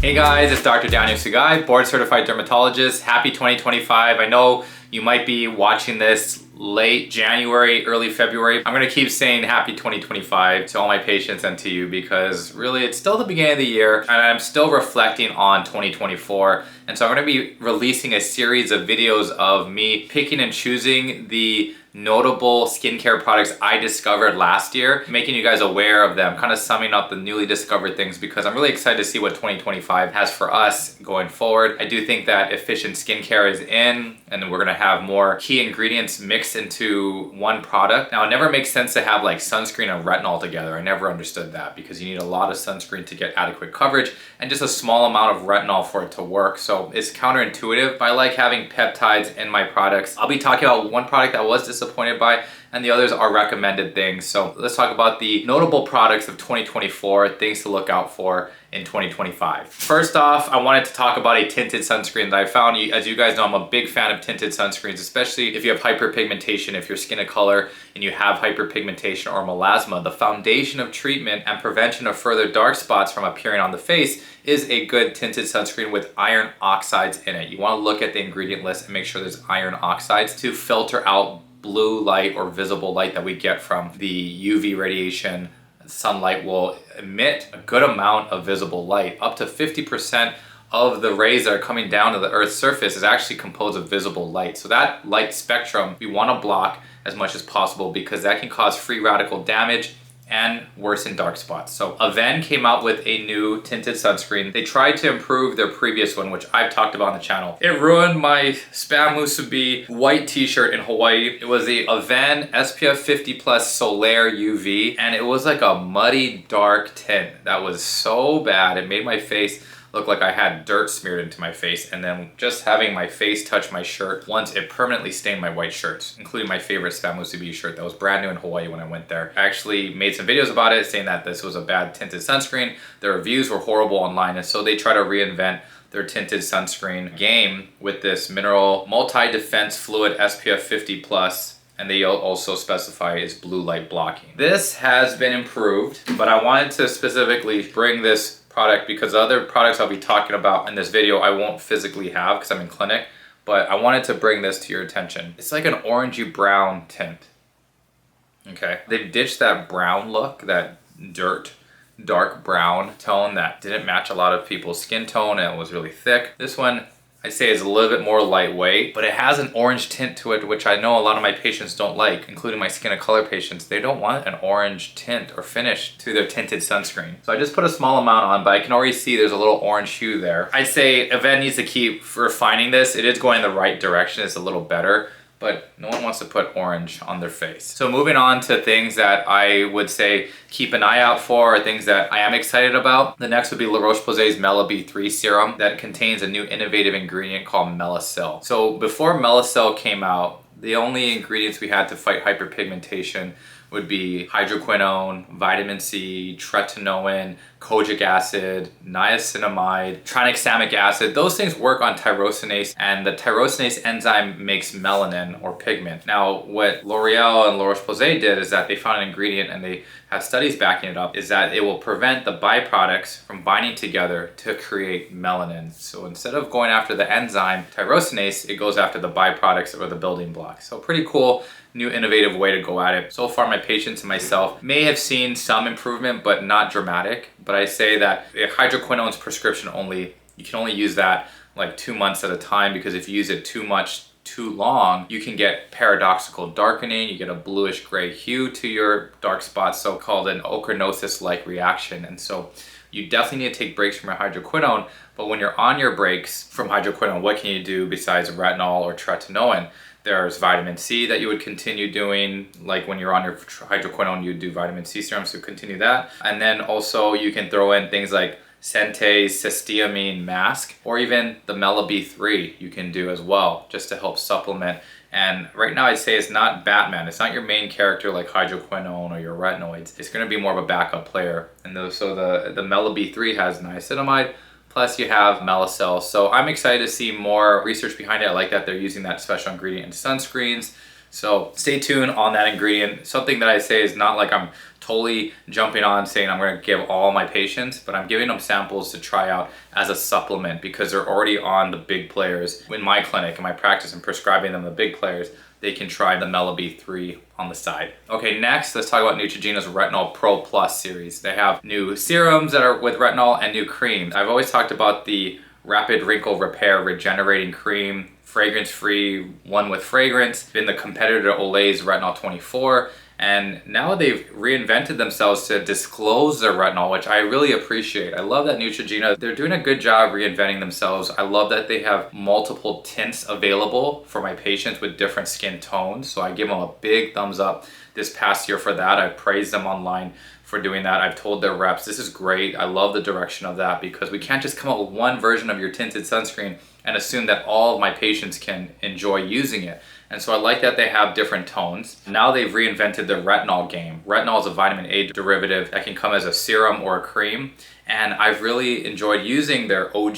Hey guys, it's Dr. Daniel Sugai, board certified dermatologist. Happy 2025. I know you might be watching this late January, early February. I'm gonna keep saying happy 2025 to all my patients and to you because really it's still the beginning of the year and I'm still reflecting on 2024. And so I'm gonna be releasing a series of videos of me picking and choosing the notable skincare products I discovered last year, making you guys aware of them, kind of summing up the newly discovered things because I'm really excited to see what 2025 has for us going forward. I do think that efficient skincare is in and we're gonna have more key ingredients mixed into one product. Now it never makes sense to have like sunscreen and retinol together. I never understood that because you need a lot of sunscreen to get adequate coverage and just a small amount of retinol for it to work. So it's counterintuitive, but I like having peptides in my products. I'll be talking about one product that was disappointed by, and the others are recommended things. So let's talk about the notable products of 2024, things to look out for in 2025. First off, I wanted to talk about a tinted sunscreen that I found. As you guys know, I'm a big fan of tinted sunscreens, especially if you have hyperpigmentation, if your skin of color and you have hyperpigmentation or melasma. The foundation of treatment and prevention of further dark spots from appearing on the face is a good tinted sunscreen with iron oxides in it. You want to look at the ingredient list and make sure there's iron oxides to filter out blue light or visible light that we get from the UV radiation. Sunlight will emit a good amount of visible light. Up to 50% of the rays that are coming down to the Earth's surface is actually composed of visible light. So that light spectrum we want to block as much as possible because that can cause free radical damage and worsen dark spots. So Avene came out with a new tinted sunscreen. They tried to improve their previous one, which I've talked about on the channel. It ruined my Spam Musubi white t-shirt in Hawaii. It was the Avene SPF 50 Plus Solaire UV, and it was like a muddy, dark tint that was so bad. It made my face look like I had dirt smeared into my face, and then just having my face touch my shirt once, it permanently stained my white shirts, including my favorite Spam Musubi shirt that was brand new in Hawaii when I went there. I actually made some videos about it saying that this was a bad tinted sunscreen. The reviews were horrible online, and so they try to reinvent their tinted sunscreen game with this mineral multi-defense fluid SPF 50 plus, and they also specify is blue light blocking. This has been improved, but I wanted to specifically bring this product because the other products I'll be talking about in this video I won't physically have because I'm in clinic, but I wanted to bring this to your attention. It's like an orangey brown tint. Okay, they've ditched that brown look, that dark brown tone that didn't match a lot of people's skin tone and it was really thick. This one I'd say is a little bit more lightweight, but it has an orange tint to it, which I know a lot of my patients don't like, including my skin of color patients. They don't want an orange tint or finish to their tinted sunscreen. So I just put a small amount on, but I can already see there's a little orange hue there. I'd say Avene needs to keep refining this. It is going in the right direction. It's a little better, but no one wants to put orange on their face. So moving on to things that I would say keep an eye out for, or things that I am excited about. The next would be Roche-Posay's Mela B3 serum that contains a new innovative ingredient called Melasyl. So before Melasyl came out, the only ingredients we had to fight hyperpigmentation would be hydroquinone, vitamin C, tretinoin, kojic acid, niacinamide, tranexamic acid. Those things work on tyrosinase, and the tyrosinase enzyme makes melanin or pigment. Now, what L'Oreal and La Roche-Posay did is that they found an ingredient, and they have studies backing it up, is that it will prevent the byproducts from binding together to create melanin. So instead of going after the enzyme tyrosinase, it goes after the byproducts or the building blocks. So pretty cool, new innovative way to go at it. So far, my patients and myself may have seen some improvement, but not dramatic. But I say that hydroquinone's prescription only, you can only use that like 2 months at a time, because if you use it too much, too long, you can get paradoxical darkening. You get a bluish gray hue to your dark spots, so-called an ochronosis-like reaction. And so you definitely need to take breaks from your hydroquinone. But when you're on your breaks from hydroquinone, what can you do besides retinol or tretinoin? There's vitamin C that you would continue doing, like when you're on your hydroquinone, you do vitamin C serum, so continue that. And then also you can throw in things like Centase cysteamine mask, or even the Mela B3 you can do as well, just to help supplement. And right now I'd say it's not Batman. It's not your main character like hydroquinone or your retinoids. It's gonna be more of a backup player. And so the Mela B3 has niacinamide, plus you have Melasyl. So I'm excited to see more research behind it. I like that they're using that special ingredient in sunscreens. So stay tuned on that ingredient. Something that I say is not like I'm totally jumping on saying I'm going to give all my patients, but I'm giving them samples to try out as a supplement because they're already on the big players. In my clinic, in my practice, and prescribing them the big players, they can try the Mela B3 on the side. Okay, next, let's talk about Neutrogena's Retinol Pro Plus series. They have new serums that are with retinol and new creams. I've always talked about the Rapid Wrinkle Repair Regenerating Cream, fragrance-free, one with fragrance, been the competitor to Olay's Retinol 24. And now they've reinvented themselves to disclose their retinol, which I really appreciate. I love that Neutrogena, they're doing a good job reinventing themselves. I love that they have multiple tints available for my patients with different skin tones. So I give them a big thumbs up this past year for that. I've praised them online for doing that. I've told their reps, this is great. I love the direction of that because we can't just come up with one version of your tinted sunscreen and assume that all of my patients can enjoy using it. And so I like that they have different tones. Now they've reinvented the retinol game. Retinol is a vitamin A derivative that can come as a serum or a cream. And I've really enjoyed using their OG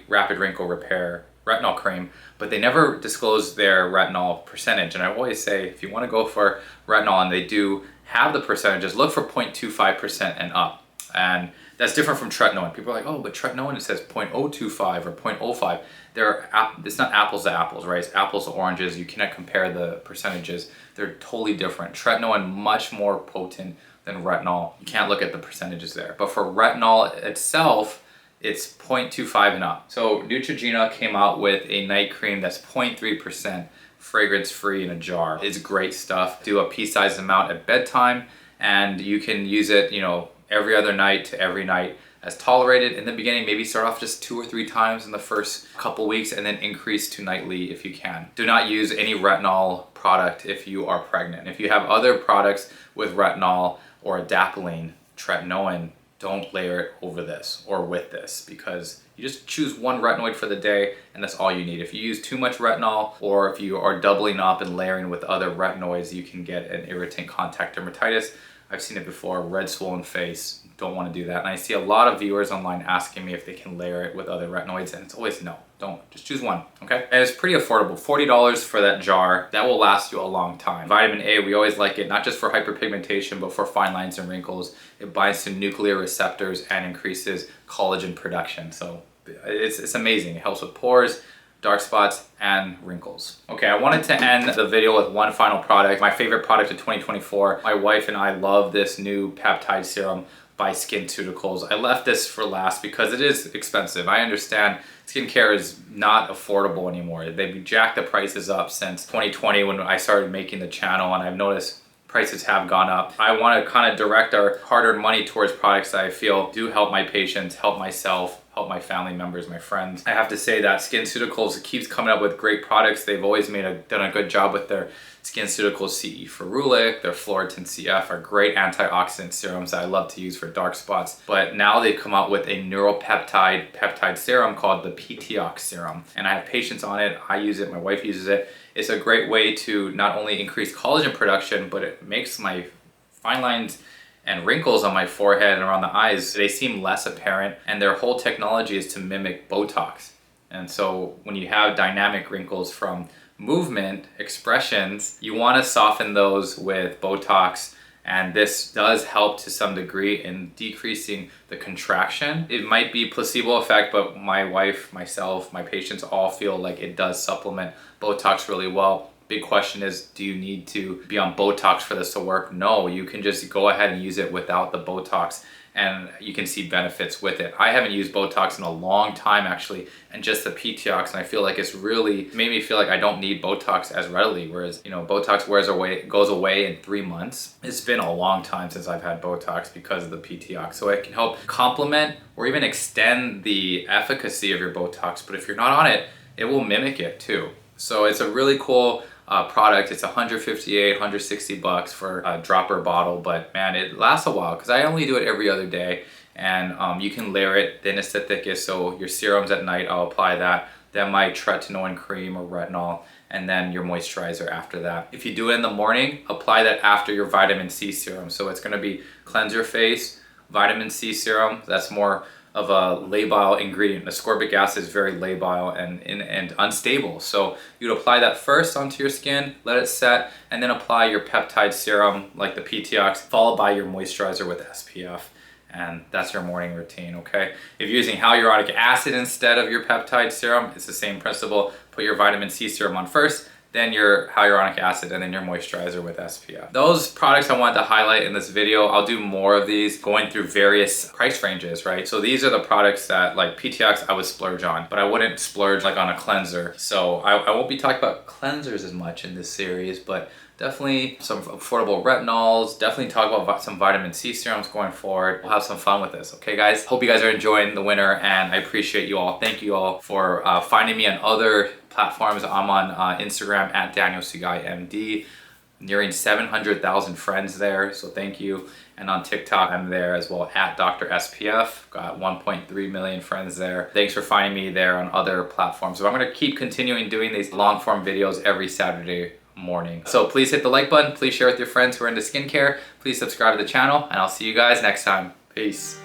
Rapid Wrinkle Repair retinol cream, but they never disclose their retinol percentage. And I always say, if you want to go for retinol and they do have the percentages, look for 0.25% and up. And that's different from tretinoin. People are like, oh, but tretinoin, it says 0.025 or 0.05. It's not apples to apples, right? It's apples to oranges. You cannot compare the percentages. They're totally different. Tretinoin, much more potent than retinol. You can't look at the percentages there. But for retinol itself, it's 0.25 and up. So Neutrogena came out with a night cream that's 0.3% fragrance-free in a jar. It's great stuff. Do a pea-sized amount at bedtime, and you can use it, every other night to every night as tolerated. In the beginning, maybe start off just 2 or 3 times in the first couple weeks and then increase to nightly if you can. Do not use any retinol product if you are pregnant. If you have other products with retinol or adapalene, tretinoin, don't layer it over this or with this because you just choose one retinoid for the day and that's all you need. If you use too much retinol or if you are doubling up and layering with other retinoids, you can get an irritant contact dermatitis. I've seen it before, red swollen face. Don't want to do that. And I see a lot of viewers online asking me if they can layer it with other retinoids, and it's always no, don't. Just choose one, okay? And it's pretty affordable, $40 for that jar. That will last you a long time. Vitamin A, we always like it, not just for hyperpigmentation, but for fine lines and wrinkles. It binds to nuclear receptors and increases collagen production. So it's amazing. It helps with pores, dark spots, and wrinkles. Okay, I wanted to end the video with one final product, my favorite product of 2024. My wife and I love this new peptide serum by SkinCeuticals. I left this for last because it is expensive. I understand skincare is not affordable anymore. They've jacked the prices up since 2020 when I started making the channel, and I've noticed prices have gone up. I want to kind of direct our hard-earned money towards products that I feel do help my patients, help myself, help my family members, my friends. I have to say that SkinCeuticals keeps coming up with great products. They've always done a good job with their SkinCeuticals CE Ferulic, their Floritin CF are great antioxidant serums that I love to use for dark spots. But now they've come out with a neuropeptide peptide serum called the PTOX serum. And I have patients on it, I use it, my wife uses it. It's a great way to not only increase collagen production, but it makes my fine lines and wrinkles on my forehead and around the eyes, they seem less apparent. And their whole technology is to mimic Botox. And so when you have dynamic wrinkles from movement expressions, you want to soften those with Botox, and this does help to some degree in decreasing the contraction. It might be placebo effect, but my wife, myself, my patients all feel like it does supplement Botox really well. Big question is, do you need to be on Botox for this to work? No, you can just go ahead and use it without the Botox and you can see benefits with it. I haven't used Botox in a long time actually, and just the PTOX, and I feel like it's really made me feel like I don't need Botox as readily, whereas Botox goes away in 3 months. It's been a long time since I've had Botox because of the PTOX, so it can help complement or even extend the efficacy of your Botox, but if you're not on it, it will mimic it too. So it's a really cool product. It's $158, $160 for a dropper bottle, but man, it lasts a while because I only do it every other day, and you can layer it thinnest to thickest. So your serums at night, I'll apply that, then my tretinoin cream or retinol, and then your moisturizer after that. If you do it in the morning, apply that after your vitamin C serum. So it's going to be cleanse your face, vitamin C serum, that's more of a labile ingredient. Ascorbic acid is very labile and unstable. So you'd apply that first onto your skin, let it set, and then apply your peptide serum like the PTX, followed by your moisturizer with SPF. And that's your morning routine, okay? If you're using hyaluronic acid instead of your peptide serum, it's the same principle. Put your vitamin C serum on first, then your hyaluronic acid, and then your moisturizer with SPF. Those products I wanted to highlight in this video. I'll do more of these going through various price ranges, right? So these are the products that, like PTX, I would splurge on, but I wouldn't splurge like on a cleanser. So I won't be talking about cleansers as much in this series, but definitely some affordable retinols, definitely talk about some vitamin C serums going forward. We'll have some fun with this, okay guys? Hope you guys are enjoying the winter, and I appreciate you all. Thank you all for finding me on other platforms. I'm on Instagram at DanielSugaiMD, nearing 700,000 friends there, so thank you. And on TikTok, I'm there as well at Dr. SPF. Got 1.3 million friends there. Thanks for finding me there on other platforms. So I'm gonna keep continuing doing these long form videos every Saturday morning. So please hit the like button, please share with your friends who are into skincare, please subscribe to the channel, and I'll see you guys next time. Peace.